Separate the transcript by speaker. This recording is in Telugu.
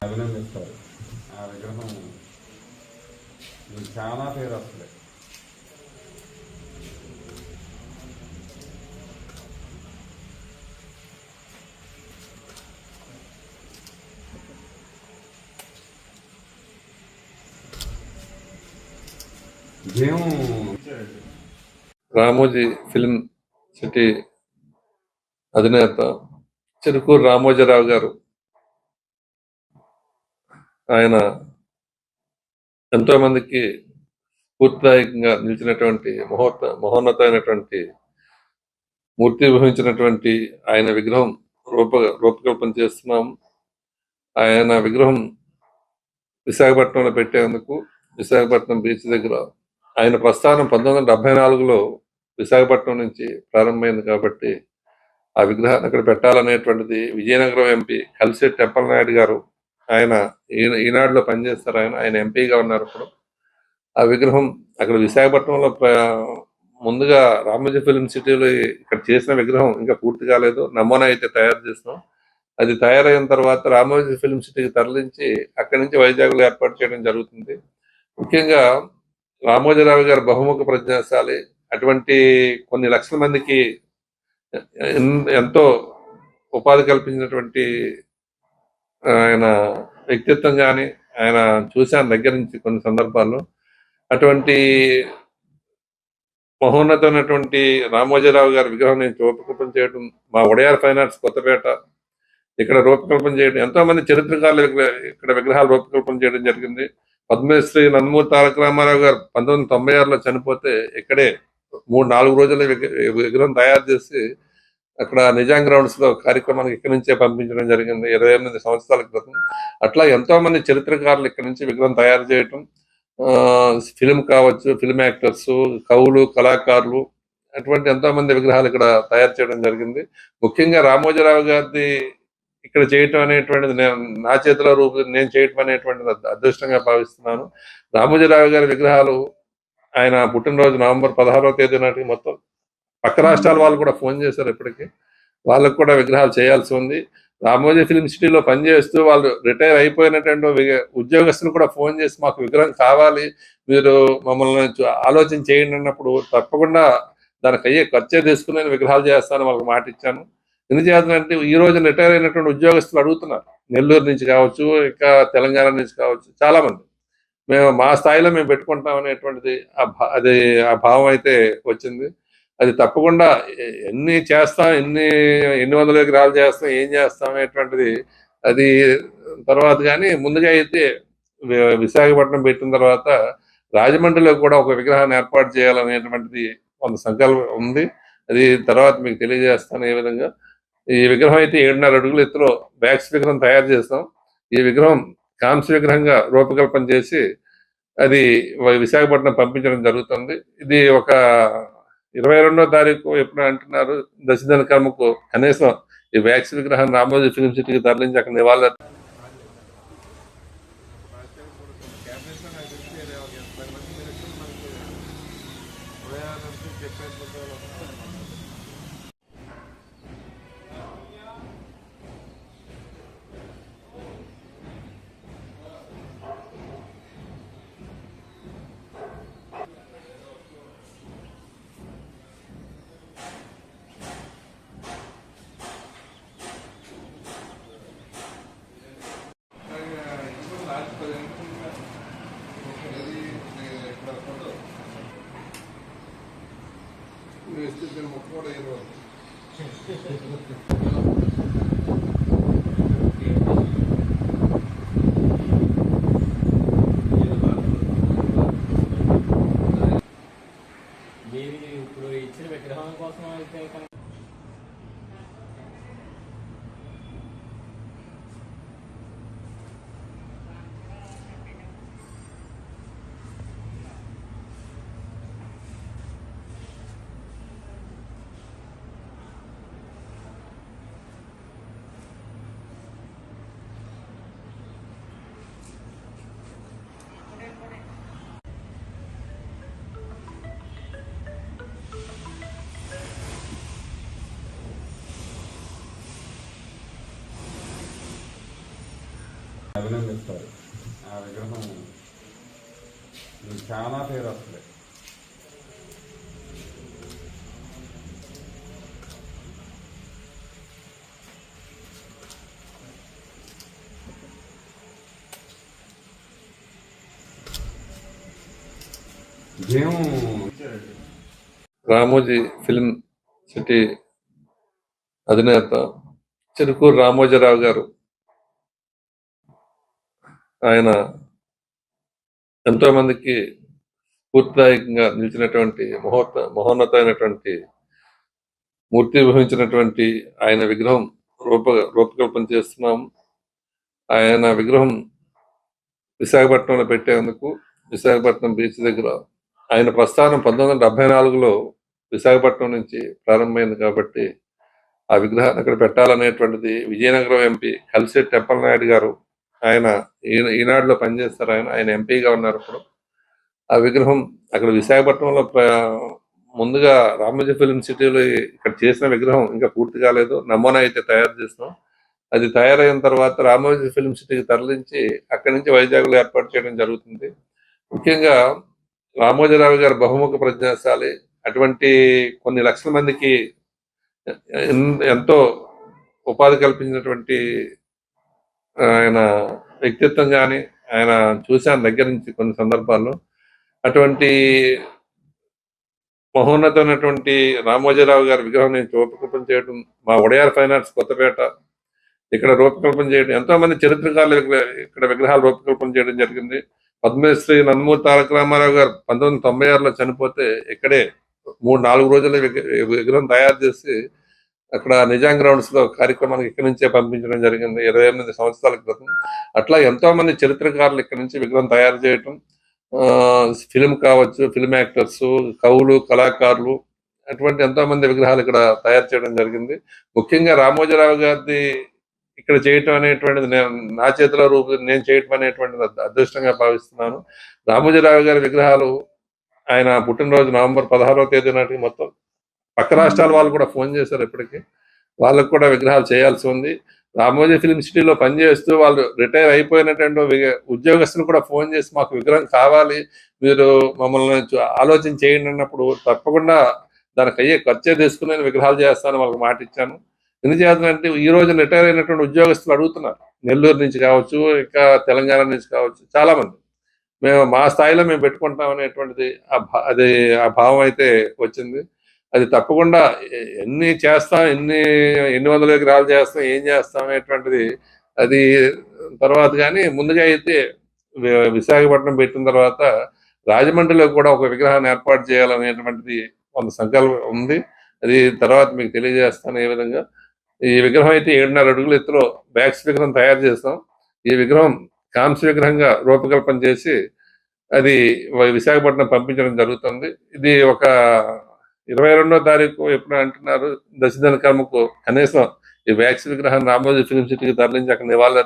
Speaker 1: అభినందిస్తారు. ఆ విగ్రహం చాలా పేరు వస్తుంది.
Speaker 2: రామోజీ ఫిల్మ్ సిటీ అధినేత చిరుకూరు రామోజీరావు గారు ఆయన ఎంతో మందికి స్ఫూర్తిదాయకంగా నిలిచినటువంటి మహోన్నతమైనటువంటి మూర్తి వహించినటువంటి ఆయన విగ్రహం రూపకల్పన చేస్తున్నాం. ఆయన విగ్రహం విశాఖపట్నంలో పెట్టేందుకు విశాఖపట్నం బీచ్ దగ్గర ఆయన ప్రస్థానం 1974లో విశాఖపట్నం నుంచి ప్రారంభమైంది కాబట్టి ఆ విగ్రహాన్ని అక్కడ పెట్టాలనేటువంటిది విజయనగరం ఎంపీ కలిశెట్టి అప్పలనాయుడు గారు, ఆయన ఈనాడులో పనిచేస్తారు. ఆయన ఎంపీగా ఉన్నారు. అప్పుడు ఆ విగ్రహం అక్కడ విశాఖపట్నంలో ముందుగా రామోజీ ఫిల్మ్ సిటీలో ఇక్కడ చేసిన విగ్రహం ఇంకా పూర్తి కాలేదు. నమూనా అయితే తయారు చేస్తున్నాం. అది తయారైన తర్వాత రామోజీ ఫిల్మ్ సిటీకి తరలించి అక్కడి నుంచి వైజాగ్లో ఏర్పాటు చేయడం జరుగుతుంది. ముఖ్యంగా రామోజీరావు గారు బహుముఖ ప్రజ్ఞాశాలి. అటువంటి కొన్ని లక్షల మందికి ఎంతో ఉపాధి కల్పించినటువంటి ఆయన వ్యక్తిత్వం కానీ ఆయన చూశాను దగ్గర నుంచి కొన్ని సందర్భాల్లో. అటువంటి మహోన్నతమైనటువంటి రామోజీరావు గారి విగ్రహం నేను రూపకల్పన చేయడం, మా ఒడయార్ ఫైనాన్స్ కొత్తపేట ఇక్కడ రూపకల్పన చేయడం, ఎంతో మంది చరిత్రకారులు ఇక్కడ విగ్రహాలు రూపకల్పన చేయడం జరిగింది. పద్మశ్రీ నందమూరి తారక రామారావు గారు 1996లో చనిపోతే ఇక్కడే 3-4 రోజుల్లో విగ్రహం తయారు చేసి అక్కడ నిజాం గ్రౌండ్స్ లో కార్యక్రమానికి ఇక్కడి నుంచే పంపించడం జరిగింది 28 సంవత్సరాల క్రితం. అట్లా ఎంతో మంది చరిత్రకారులు ఇక్కడ నుంచి విగ్రహం తయారు చేయటం, ఫిల్మ్ కావచ్చు, ఫిల్మ్ యాక్టర్స్, కవులు, కళాకారులు, అటువంటి ఎంతో మంది విగ్రహాలు ఇక్కడ తయారు చేయడం జరిగింది. ముఖ్యంగా రామోజీరావు గారిది ఇక్కడ చేయటం అనేటువంటిది నా చేతిలో నేను చేయటం అనేటువంటిది అదృష్టంగా భావిస్తున్నాను. రామోజీరావు గారి విగ్రహాలు ఆయన పుట్టినరోజు నవంబర్ 16వ తేదీ నాటికి మొత్తం పక్క రాష్ట్రాల వాళ్ళు కూడా ఫోన్ చేశారు. ఇప్పటికీ వాళ్ళకు కూడా విగ్రహాలు చేయాల్సి ఉంది. రామోజీ ఫిల్మ్ సిటీలో పనిచేస్తూ వాళ్ళు రిటైర్ అయిపోయినటువంటి ఉద్యోగస్తులు కూడా ఫోన్ చేసి మాకు విగ్రహం కావాలి, మీరు మమ్మల్ని ఆలోచన చేయండి అన్నప్పుడు తప్పకుండా దానికి అయ్యే ఖర్చే తీసుకుని విగ్రహాలు చేస్తాను వాళ్ళకి మాట ఇచ్చాను. ఎందుచేతంటే ఈ రోజు రిటైర్ అయినటువంటి ఉద్యోగస్తులు అడుగుతున్నారు, నెల్లూరు నుంచి కావచ్చు, ఇంకా తెలంగాణ నుంచి కావచ్చు, చాలా మంది మేము మా స్థాయిలో మేము పెట్టుకుంటాం అనేటువంటిది అది ఆ భావం అయితే వచ్చింది. అది తప్పకుండా ఎన్ని చేస్తాం, ఎన్ని వందల విగ్రహాలు చేస్తాం, ఏం చేస్తాం అనేటువంటిది అది తర్వాత. కానీ ముందుగా అయితే విశాఖపట్నం పెట్టిన తర్వాత రాజమండ్రిలో కూడా ఒక విగ్రహాన్ని ఏర్పాటు చేయాలనేటువంటిది కొంత సంకల్పం ఉంది. అది తర్వాత మీకు తెలియజేస్తాను ఏ విధంగా. ఈ విగ్రహం అయితే 7.5 అడుగుల ఎత్తులో బ్యాక్స్ విగ్రహం తయారు చేస్తాం. ఈ విగ్రహం కాంస్య విగ్రహంగా రూపకల్పన చేసి అది విశాఖపట్నం పంపించడం జరుగుతుంది. ఇది ఒక 22వ తారీఖు ఎప్పుడు అంటున్నారు దశదిన కర్మకు కనీసం ఈ వ్యాక్స్ విగ్రహాన్ని రామోజీ ఫిల్మ్ సిటీకి తరలించి అక్కడ నివాళులు
Speaker 3: మీరు ఇప్పుడు ఇచ్చిన విగ్రహం కోసం అయితే
Speaker 1: అభినందిస్తారు. ఆ విగ్రహం చాలా పేరు వస్తుంది. ఇదేం
Speaker 2: రామోజీ ఫిల్మ్ సిటీ అధినేత చెరుకూరు రామోజీరావు గారు ఆయన ఎంతో మందికి స్ఫూర్తిదాయకంగా నిలిచినటువంటి మహోన్నతమైనటువంటి మూర్తి వహించినటువంటి ఆయన విగ్రహం రూపకల్పన చేస్తున్నాం. ఆయన విగ్రహం విశాఖపట్నంలో పెట్టేందుకు విశాఖపట్నం బీచ్ దగ్గర ఆయన ప్రస్థానం 1974లో విశాఖపట్నం నుంచి ప్రారంభమైంది కాబట్టి ఆ విగ్రహాన్ని అక్కడ పెట్టాలనేటువంటిది విజయనగరం ఎంపీ కలిసెట్టి టెంపలనాయుడు గారు, ఆయన ఈనాడులో పనిచేస్తారు. ఆయన ఎంపీగా ఉన్నారు. ఇప్పుడు ఆ విగ్రహం అక్కడ విశాఖపట్నంలో ముందుగా రామోజీ ఫిల్మ్ సిటీలో ఇక్కడ చేసిన విగ్రహం ఇంకా పూర్తి కాలేదు. నమూనా అయితే తయారు చేస్తున్నాం. అది తయారైన తర్వాత రామోజీ ఫిల్మ్ సిటీకి తరలించి అక్కడి నుంచి వైజాగ్లో ఏర్పాటు చేయడం జరుగుతుంది. ముఖ్యంగా రామోజీరావు గారు బహుముఖ ప్రజ్ఞాశాలి. అటువంటి కొన్ని లక్షల మందికి ఎంతో ఉపాధి కల్పించినటువంటి ఆయన వ్యక్తిత్వం కానీ ఆయన చూశాను దగ్గర నుంచి కొన్ని సందర్భాల్లో. అటువంటి మహోన్నతమైనటువంటి రామోజీరావు గారి విగ్రహం నేను రూపకల్పన చేయడం, మా ఒడయార్ ఫైనాన్స్ కొత్తపేట ఇక్కడ రూపకల్పన చేయడం, ఎంతో మంది చరిత్రకారులు ఇక్కడ విగ్రహాలు రూపకల్పన చేయడం జరిగింది. పద్మశ్రీ నందమూరి తారక రామారావు గారు 1996లో చనిపోతే ఇక్కడే 3-4 రోజుల విగ్రహం తయారు చేసి అక్కడ నిజాం గ్రౌండ్స్ లో కార్యక్రమానికి ఇక్కడి నుంచే పంపించడం జరిగింది 28 సంవత్సరాల క్రితం. అట్లా ఎంతో మంది చరిత్రకారులు ఇక్కడ నుంచి విగ్రహం తయారు చేయటం, ఫిల్మ్ కావచ్చు, ఫిల్మ్ యాక్టర్స్, కవులు, కళాకారులు, అటువంటి ఎంతో మంది విగ్రహాలు ఇక్కడ తయారు చేయడం జరిగింది. ముఖ్యంగా రామోజీరావు గారిది ఇక్కడ చేయటం అనేటువంటిది నా చేతిలో నేను చేయటం అనేటువంటిది అదృష్టంగా భావిస్తున్నాను. రామోజీరావు గారి విగ్రహాలు ఆయన పుట్టినరోజు నవంబర్ 16వ తేదీ నాటికి మొత్తం పక్క రాష్ట్రాల వాళ్ళు కూడా ఫోన్ చేశారు. ఇప్పటికీ వాళ్ళకు కూడా విగ్రహాలు చేయాల్సి ఉంది. రామోజీ ఫిల్మ్ సిటీలో పనిచేస్తూ వాళ్ళు రిటైర్ అయిపోయినటువంటి ఉద్యోగస్తులు కూడా ఫోన్ చేసి మాకు విగ్రహం కావాలి, మీరు మమ్మల్ని ఆలోచన చేయండి అన్నప్పుడు తప్పకుండా దానికి అయ్యే ఖర్చే తీసుకుని విగ్రహాలు చేస్తాను వాళ్ళకి మాట ఇచ్చాను. ఎందుచేతంటే ఈ రోజు రిటైర్ అయినటువంటి ఉద్యోగస్తులు అడుగుతున్నారు, నెల్లూరు నుంచి కావచ్చు, ఇంకా తెలంగాణ నుంచి కావచ్చు, చాలా మంది మేము మా స్థాయిలో మేము పెట్టుకుంటాం అనేటువంటిది అది ఆ భావం అయితే వచ్చింది. అది తప్పకుండా ఎన్ని చేస్తాం, ఎన్ని వందల విగ్రహాలు చేస్తాం, ఏం చేస్తాం అనేటువంటిది అది తర్వాత. కానీ ముందుగా అయితే విశాఖపట్నం పెట్టిన తర్వాత రాజమండ్రిలో కూడా ఒక విగ్రహాన్ని ఏర్పాటు చేయాలనేటువంటిది కొంత సంకల్పం ఉంది. అది తర్వాత మీకు తెలియజేస్తాను ఏ విధంగా. ఈ విగ్రహం అయితే 7.5 అడుగుల ఎత్తులో బ్యాక్స్ విగ్రహం తయారు చేస్తాం. ఈ విగ్రహం కాంస్య విగ్రహంగా రూపకల్పన చేసి అది విశాఖపట్నం పంపించడం జరుగుతుంది. ఇది ఒక 22వ తారీఖు ఎప్పుడు అంటున్నారు, దశదిన కర్మకు కనీసం ఈ వ్యాక్స్ విగ్రహాన్ని రామోజీ ఫిల్మ్ సిటీకి తరలించి అక్కడ నివాళులు